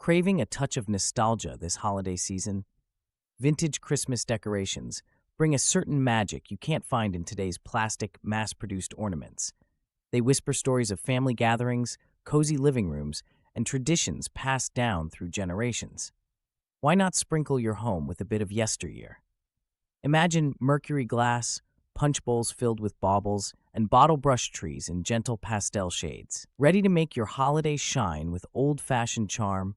Craving a touch of nostalgia this holiday season? Vintage Christmas decorations bring a certain magic you can't find in today's plastic, mass-produced ornaments. They whisper stories of family gatherings, cozy living rooms, and traditions passed down through generations. Why not sprinkle your home with a bit of yesteryear? Imagine mercury glass, punch bowls filled with baubles, and bottle brush trees in gentle pastel shades. Ready to make your holiday shine with old-fashioned charm?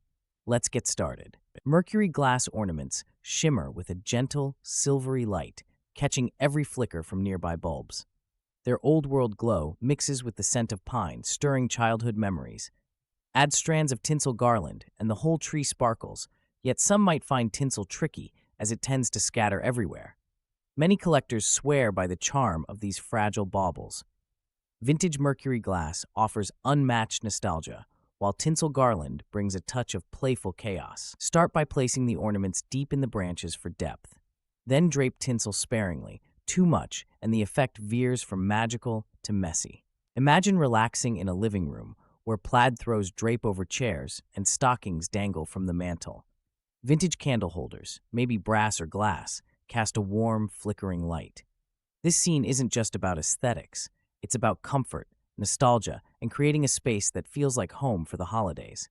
Let's get started. Mercury glass ornaments shimmer with a gentle, silvery light, catching every flicker from nearby bulbs. Their old-world glow mixes with the scent of pine, stirring childhood memories. Add strands of tinsel garland, and the whole tree sparkles, yet some might find tinsel tricky as it tends to scatter everywhere. Many collectors swear by the charm of these fragile baubles. Vintage mercury glass offers unmatched nostalgia, while tinsel garland brings a touch of playful chaos. Start by placing the ornaments deep in the branches for depth. Then drape tinsel sparingly. Too much, and the effect veers from magical to messy. Imagine relaxing in a living room where plaid throws drape over chairs and stockings dangle from the mantel. Vintage candle holders, maybe brass or glass, cast a warm, flickering light. This scene isn't just about aesthetics. It's about comfort, nostalgia, and creating a space that feels like home for the holidays.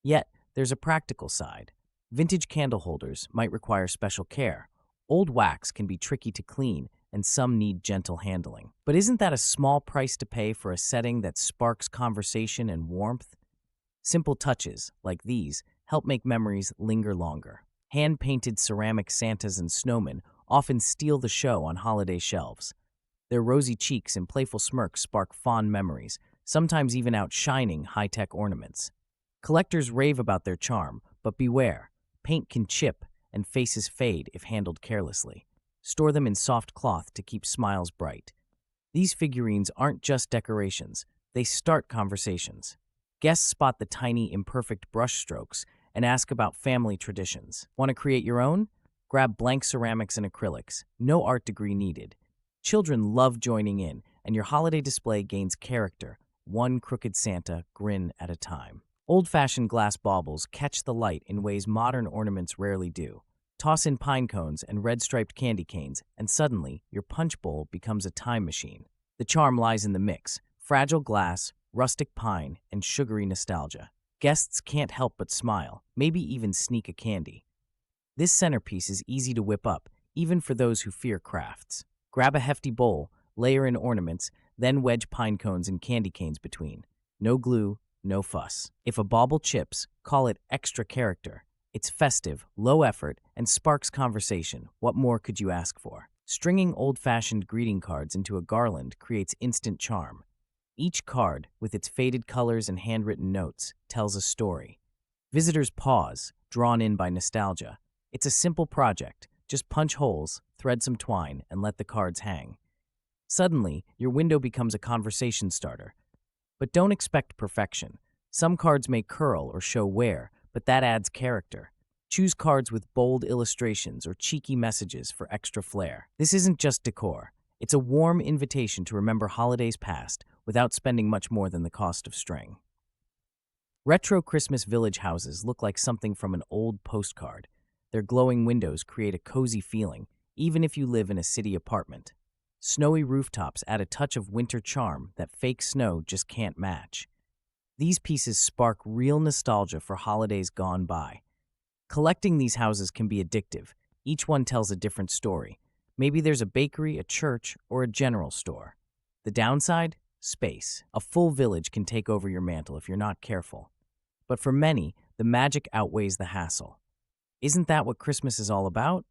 Yet, there's a practical side. Vintage candle holders might require special care. Old wax can be tricky to clean, and some need gentle handling. But isn't that a small price to pay for a setting that sparks conversation and warmth? Simple touches, like these, help make memories linger longer. Hand-painted ceramic Santas and snowmen often steal the show on holiday shelves. Their rosy cheeks and playful smirks spark fond memories, sometimes even outshining high-tech ornaments. Collectors rave about their charm, but beware. Paint can chip, and faces fade if handled carelessly. Store them in soft cloth to keep smiles bright. These figurines aren't just decorations, they start conversations. Guests spot the tiny, imperfect brushstrokes and ask about family traditions. Want to create your own? Grab blank ceramics and acrylics, no art degree needed. Children love joining in, and your holiday display gains character, one crooked Santa grin at a time. Old-fashioned glass baubles catch the light in ways modern ornaments rarely do. Toss in pine cones and red-striped candy canes, and suddenly, your punch bowl becomes a time machine. The charm lies in the mix: fragile glass, rustic pine, and sugary nostalgia. Guests can't help but smile, maybe even sneak a candy. This centerpiece is easy to whip up, even for those who fear crafts. Grab a hefty bowl, layer in ornaments, then wedge pine cones and candy canes between. No glue, no fuss. If a bauble chips, call it extra character. It's festive, low effort, and sparks conversation. What more could you ask for? Stringing old-fashioned greeting cards into a garland creates instant charm. Each card, with its faded colors and handwritten notes, tells a story. Visitors pause, drawn in by nostalgia. It's a simple project. Just punch holes, thread some twine, and let the cards hang. Suddenly, your window becomes a conversation starter. But don't expect perfection. Some cards may curl or show wear, but that adds character. Choose cards with bold illustrations or cheeky messages for extra flair. This isn't just decor. It's a warm invitation to remember holidays past without spending much more than the cost of string. Retro Christmas village houses look like something from an old postcard. Their glowing windows create a cozy feeling, even if you live in a city apartment. Snowy rooftops add a touch of winter charm that fake snow just can't match. These pieces spark real nostalgia for holidays gone by. Collecting these houses can be addictive. Each one tells a different story. Maybe there's a bakery, a church, or a general store. The downside? Space. A full village can take over your mantle if you're not careful. But for many, the magic outweighs the hassle. Isn't that what Christmas is all about?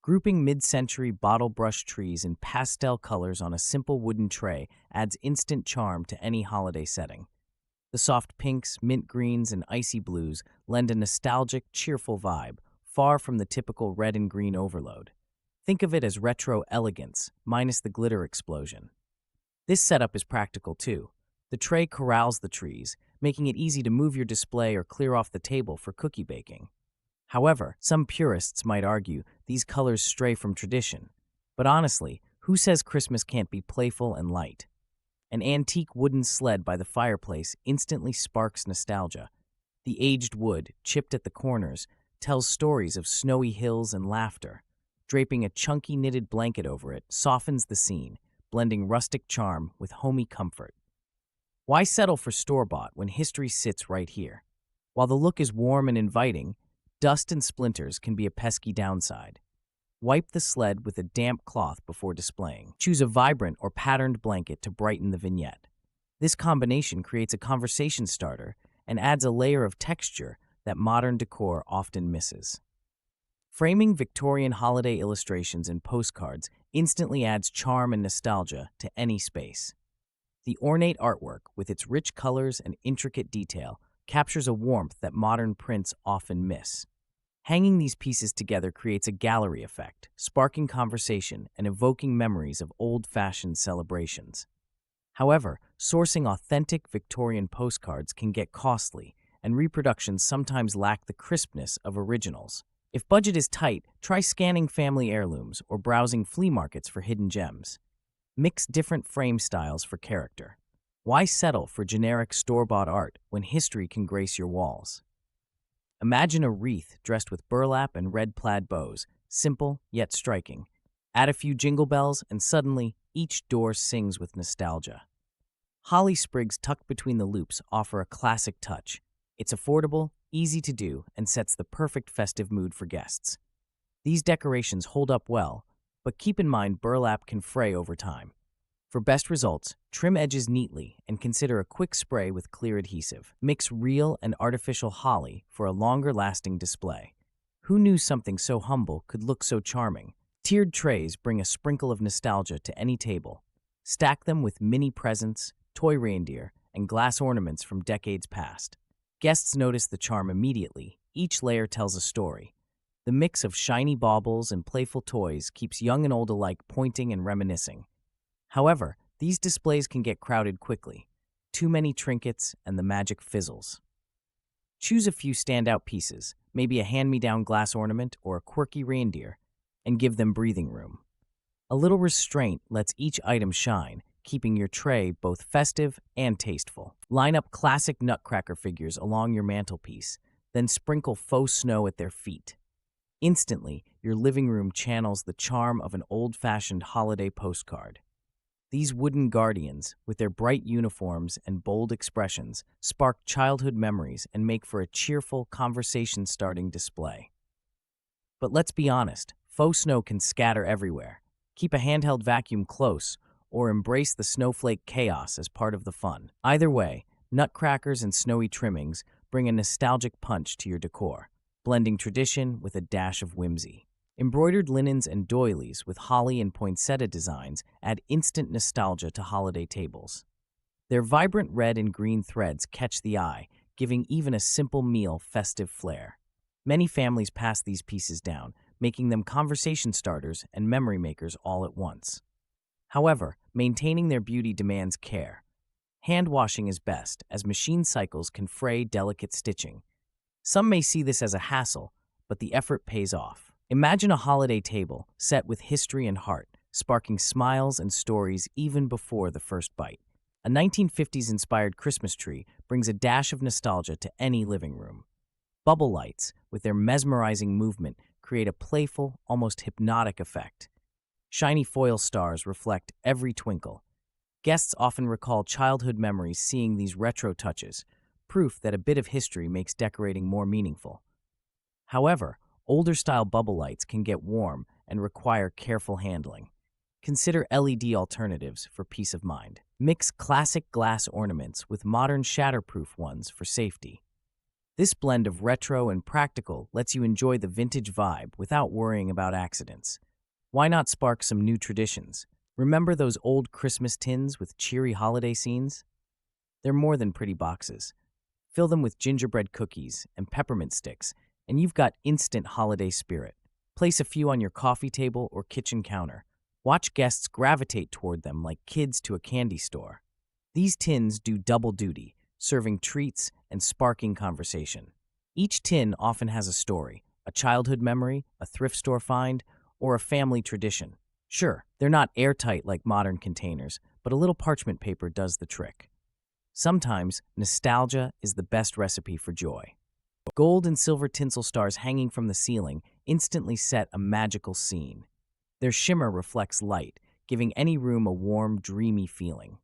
Grouping mid-century bottle brush trees in pastel colors on a simple wooden tray adds instant charm to any holiday setting. The soft pinks, mint greens, and icy blues lend a nostalgic, cheerful vibe, far from the typical red and green overload. Think of it as retro elegance, minus the glitter explosion. This setup is practical too. The tray corrals the trees, making it easy to move your display or clear off the table for cookie baking. However, some purists might argue these colors stray from tradition. But honestly, who says Christmas can't be playful and light? An antique wooden sled by the fireplace instantly sparks nostalgia. The aged wood, chipped at the corners, tells stories of snowy hills and laughter. Draping a chunky knitted blanket over it softens the scene, blending rustic charm with homey comfort. Why settle for store-bought when history sits right here? While the look is warm and inviting, dust and splinters can be a pesky downside. Wipe the sled with a damp cloth before displaying. Choose a vibrant or patterned blanket to brighten the vignette. This combination creates a conversation starter and adds a layer of texture that modern decor often misses. Framing Victorian holiday illustrations and postcards instantly adds charm and nostalgia to any space. The ornate artwork, with its rich colors and intricate detail, captures a warmth that modern prints often miss. Hanging these pieces together creates a gallery effect, sparking conversation and evoking memories of old-fashioned celebrations. However, sourcing authentic Victorian postcards can get costly, and reproductions sometimes lack the crispness of originals. If budget is tight, try scanning family heirlooms or browsing flea markets for hidden gems. Mix different frame styles for character. Why settle for generic store-bought art when history can grace your walls? Imagine a wreath dressed with burlap and red plaid bows, simple yet striking. Add a few jingle bells and suddenly each door sings with nostalgia. Holly sprigs tucked between the loops offer a classic touch. It's affordable, easy to do, and sets the perfect festive mood for guests. These decorations hold up well, but keep in mind burlap can fray over time. For best results, trim edges neatly and consider a quick spray with clear adhesive. Mix real and artificial holly for a longer-lasting display. Who knew something so humble could look so charming? Tiered trays bring a sprinkle of nostalgia to any table. Stack them with mini presents, toy reindeer, and glass ornaments from decades past. Guests notice the charm immediately. Each layer tells a story. The mix of shiny baubles and playful toys keeps young and old alike pointing and reminiscing. However, these displays can get crowded quickly. Too many trinkets and the magic fizzles. Choose a few standout pieces, maybe a hand-me-down glass ornament or a quirky reindeer, and give them breathing room. A little restraint lets each item shine, keeping your tray both festive and tasteful. Line up classic nutcracker figures along your mantelpiece, then sprinkle faux snow at their feet. Instantly, your living room channels the charm of an old-fashioned holiday postcard. These wooden guardians, with their bright uniforms and bold expressions, spark childhood memories and make for a cheerful, conversation-starting display. But let's be honest, faux snow can scatter everywhere. Keep a handheld vacuum close, or embrace the snowflake chaos as part of the fun. Either way, nutcrackers and snowy trimmings bring a nostalgic punch to your decor, blending tradition with a dash of whimsy. Embroidered linens and doilies with holly and poinsettia designs add instant nostalgia to holiday tables. Their vibrant red and green threads catch the eye, giving even a simple meal festive flair. Many families pass these pieces down, making them conversation starters and memory makers all at once. However, maintaining their beauty demands care. Hand washing is best, as machine cycles can fray delicate stitching. Some may see this as a hassle, but the effort pays off. Imagine a holiday table set with history and heart, sparking smiles and stories even before the first bite. A 1950s-inspired Christmas tree brings a dash of nostalgia to any living room. Bubble lights, with their mesmerizing movement, create a playful, almost hypnotic effect. Shiny foil stars reflect every twinkle. Guests often recall childhood memories seeing these retro touches, proof that a bit of history makes decorating more meaningful. However, older-style bubble lights can get warm and require careful handling. Consider LED alternatives for peace of mind. Mix classic glass ornaments with modern shatterproof ones for safety. This blend of retro and practical lets you enjoy the vintage vibe without worrying about accidents. Why not spark some new traditions? Remember those old Christmas tins with cheery holiday scenes? They're more than pretty boxes. Fill them with gingerbread cookies and peppermint sticks, and you've got instant holiday spirit. Place a few on your coffee table or kitchen counter. Watch guests gravitate toward them like kids to a candy store. These tins do double duty, serving treats and sparking conversation. Each tin often has a story, a childhood memory, a thrift store find, or a family tradition. Sure, they're not airtight like modern containers, but a little parchment paper does the trick. Sometimes, nostalgia is the best recipe for joy. Gold and silver tinsel stars hanging from the ceiling instantly set a magical scene. Their shimmer reflects light, giving any room a warm, dreamy feeling.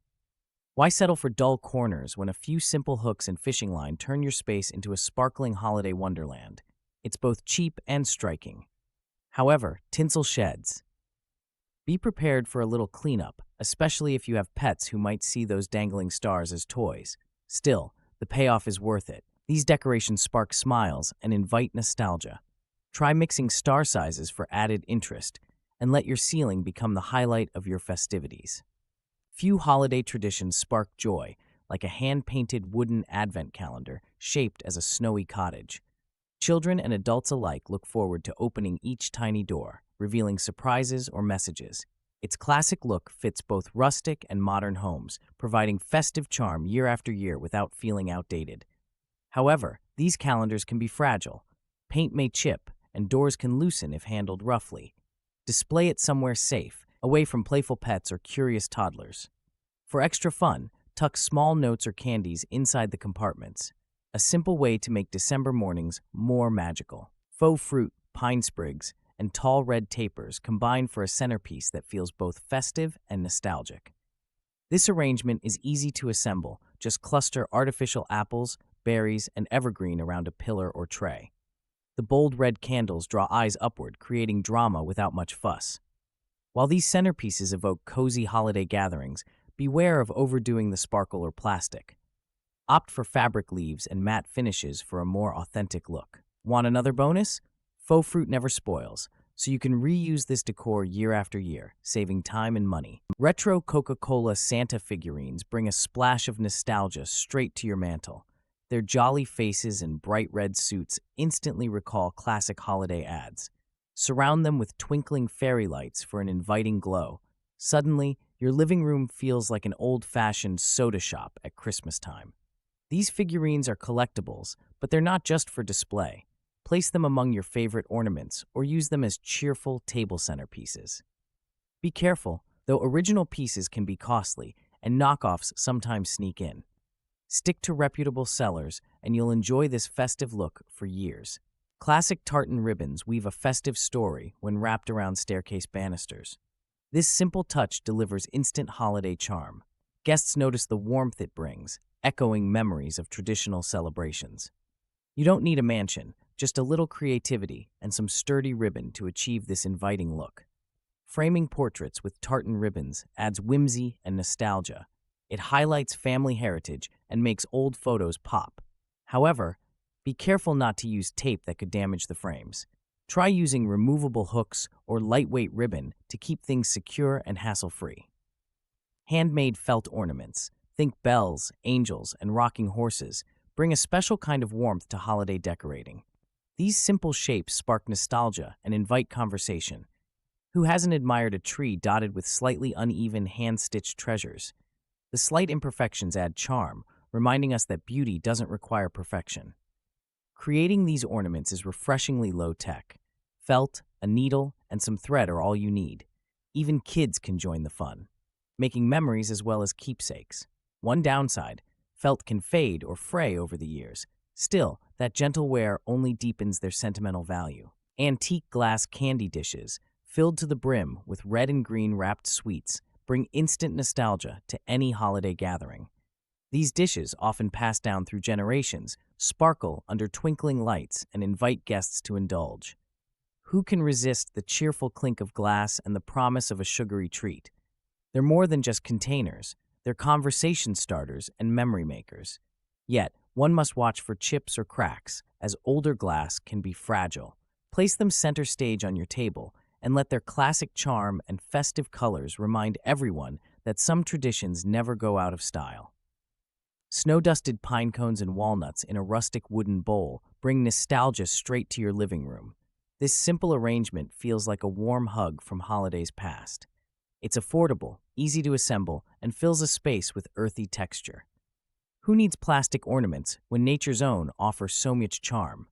Why settle for dull corners when a few simple hooks and fishing line turn your space into a sparkling holiday wonderland? It's both cheap and striking. However, tinsel sheds. Be prepared for a little cleanup, especially if you have pets who might see those dangling stars as toys. Still, the payoff is worth it. These decorations spark smiles and invite nostalgia. Try mixing star sizes for added interest, and let your ceiling become the highlight of your festivities. Few holiday traditions spark joy, like a hand-painted wooden advent calendar shaped as a snowy cottage. Children and adults alike look forward to opening each tiny door, revealing surprises or messages. Its classic look fits both rustic and modern homes, providing festive charm year after year without feeling outdated. However, these calendars can be fragile. Paint may chip, and doors can loosen if handled roughly. Display it somewhere safe, away from playful pets or curious toddlers. For extra fun, tuck small notes or candies inside the compartments. A simple way to make December mornings more magical. Faux fruit, pine sprigs, and tall red tapers combine for a centerpiece that feels both festive and nostalgic. This arrangement is easy to assemble. Just cluster artificial apples, berries, and evergreen around a pillar or tray. The bold red candles draw eyes upward, creating drama without much fuss. While these centerpieces evoke cozy holiday gatherings, beware of overdoing the sparkle or plastic. Opt for fabric leaves and matte finishes for a more authentic look. Want another bonus? Faux fruit never spoils, so you can reuse this decor year after year, saving time and money. Retro Coca-Cola Santa figurines bring a splash of nostalgia straight to your mantle. Their jolly faces and bright red suits instantly recall classic holiday ads. Surround them with twinkling fairy lights for an inviting glow. Suddenly, your living room feels like an old-fashioned soda shop at Christmas time. These figurines are collectibles, but they're not just for display. Place them among your favorite ornaments or use them as cheerful table centerpieces. Be careful, though original pieces can be costly and knockoffs sometimes sneak in. Stick to reputable sellers and you'll enjoy this festive look for years. Classic tartan ribbons weave a festive story when wrapped around staircase banisters. This simple touch delivers instant holiday charm. Guests notice the warmth it brings, echoing memories of traditional celebrations. You don't need a mansion, just a little creativity and some sturdy ribbon to achieve this inviting look. Framing portraits with tartan ribbons adds whimsy and nostalgia. It highlights family heritage and makes old photos pop. However, be careful not to use tape that could damage the frames. Try using removable hooks or lightweight ribbon to keep things secure and hassle-free. Handmade felt ornaments, think bells, angels, and rocking horses, bring a special kind of warmth to holiday decorating. These simple shapes spark nostalgia and invite conversation. Who hasn't admired a tree dotted with slightly uneven hand-stitched treasures? The slight imperfections add charm, reminding us that beauty doesn't require perfection. Creating these ornaments is refreshingly low-tech. Felt, a needle, and some thread are all you need. Even kids can join the fun, making memories as well as keepsakes. One downside, felt can fade or fray over the years. Still, that gentle wear only deepens their sentimental value. Antique glass candy dishes, filled to the brim with red and green wrapped sweets, bring instant nostalgia to any holiday gathering. These dishes, often passed down through generations, sparkle under twinkling lights and invite guests to indulge. Who can resist the cheerful clink of glass and the promise of a sugary treat? They're more than just containers. They're conversation starters and memory makers. Yet, one must watch for chips or cracks, as older glass can be fragile. Place them center stage on your table and let their classic charm and festive colors remind everyone that some traditions never go out of style. Snow-dusted pine cones and walnuts in a rustic wooden bowl bring nostalgia straight to your living room. This simple arrangement feels like a warm hug from holidays past. It's affordable, easy to assemble, and fills a space with earthy texture. Who needs plastic ornaments when nature's own offers so much charm?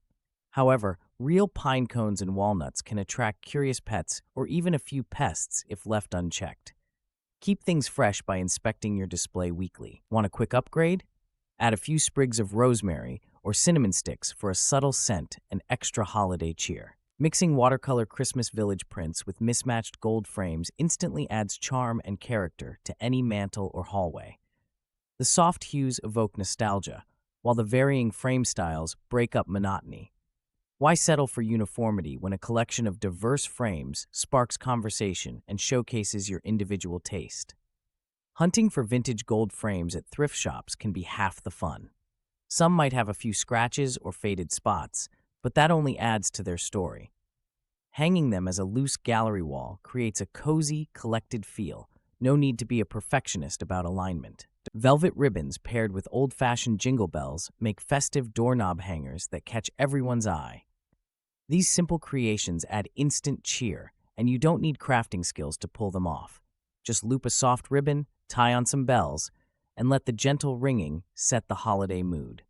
However, real pine cones and walnuts can attract curious pets or even a few pests if left unchecked. Keep things fresh by inspecting your display weekly. Want a quick upgrade? Add a few sprigs of rosemary or cinnamon sticks for a subtle scent and extra holiday cheer. Mixing watercolor Christmas village prints with mismatched gold frames instantly adds charm and character to any mantel or hallway. The soft hues evoke nostalgia, while the varying frame styles break up monotony. Why settle for uniformity when a collection of diverse frames sparks conversation and showcases your individual taste? Hunting for vintage gold frames at thrift shops can be half the fun. Some might have a few scratches or faded spots, but that only adds to their story. Hanging them as a loose gallery wall creates a cozy, collected feel. No need to be a perfectionist about alignment. Velvet ribbons paired with old-fashioned jingle bells make festive doorknob hangers that catch everyone's eye. These simple creations add instant cheer, and you don't need crafting skills to pull them off. Just loop a soft ribbon, tie on some bells, and let the gentle ringing set the holiday mood.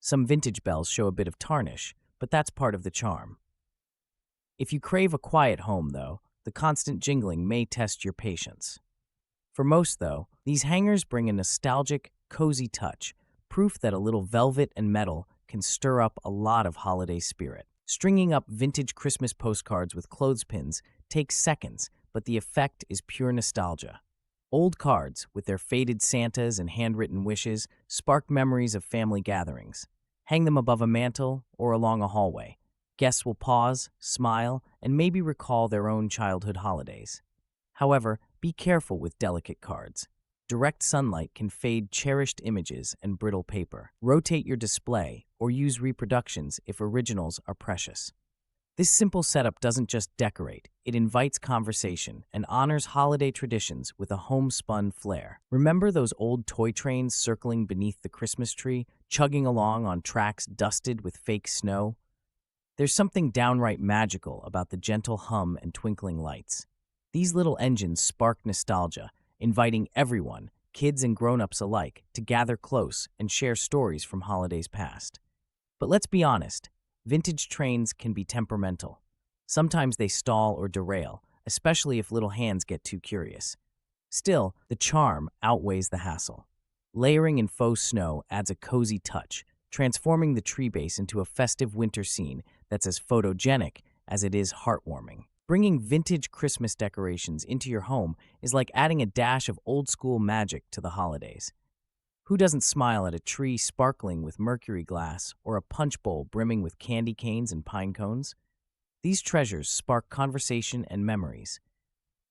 Some vintage bells show a bit of tarnish, but that's part of the charm. If you crave a quiet home, though, the constant jingling may test your patience. For most, though, these hangers bring a nostalgic, cozy touch, proof that a little velvet and metal can stir up a lot of holiday spirit. Stringing up vintage Christmas postcards with clothespins takes seconds, but the effect is pure nostalgia. Old cards, with their faded Santas and handwritten wishes, spark memories of family gatherings. Hang them above a mantel or along a hallway. Guests will pause, smile, and maybe recall their own childhood holidays. However, be careful with delicate cards. Direct sunlight can fade cherished images and brittle paper. Rotate your display or use reproductions if originals are precious. This simple setup doesn't just decorate, it invites conversation and honors holiday traditions with a homespun flair. Remember those old toy trains circling beneath the Christmas tree, chugging along on tracks dusted with fake snow? There's something downright magical about the gentle hum and twinkling lights. These little engines spark nostalgia, inviting everyone, kids and grown-ups alike, to gather close and share stories from holidays past. But let's be honest, vintage trains can be temperamental. Sometimes they stall or derail, especially if little hands get too curious. Still, the charm outweighs the hassle. Layering in faux snow adds a cozy touch, transforming the tree base into a festive winter scene that's as photogenic as it is heartwarming. Bringing vintage Christmas decorations into your home is like adding a dash of old-school magic to the holidays. Who doesn't smile at a tree sparkling with mercury glass or a punch bowl brimming with candy canes and pine cones? These treasures spark conversation and memories.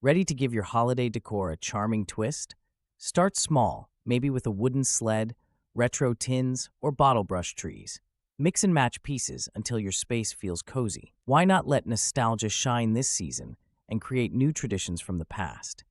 Ready to give your holiday decor a charming twist? Start small, maybe with a wooden sled, retro tins, or bottle brush trees. Mix and match pieces until your space feels cozy. Why not let nostalgia shine this season and create new traditions from the past?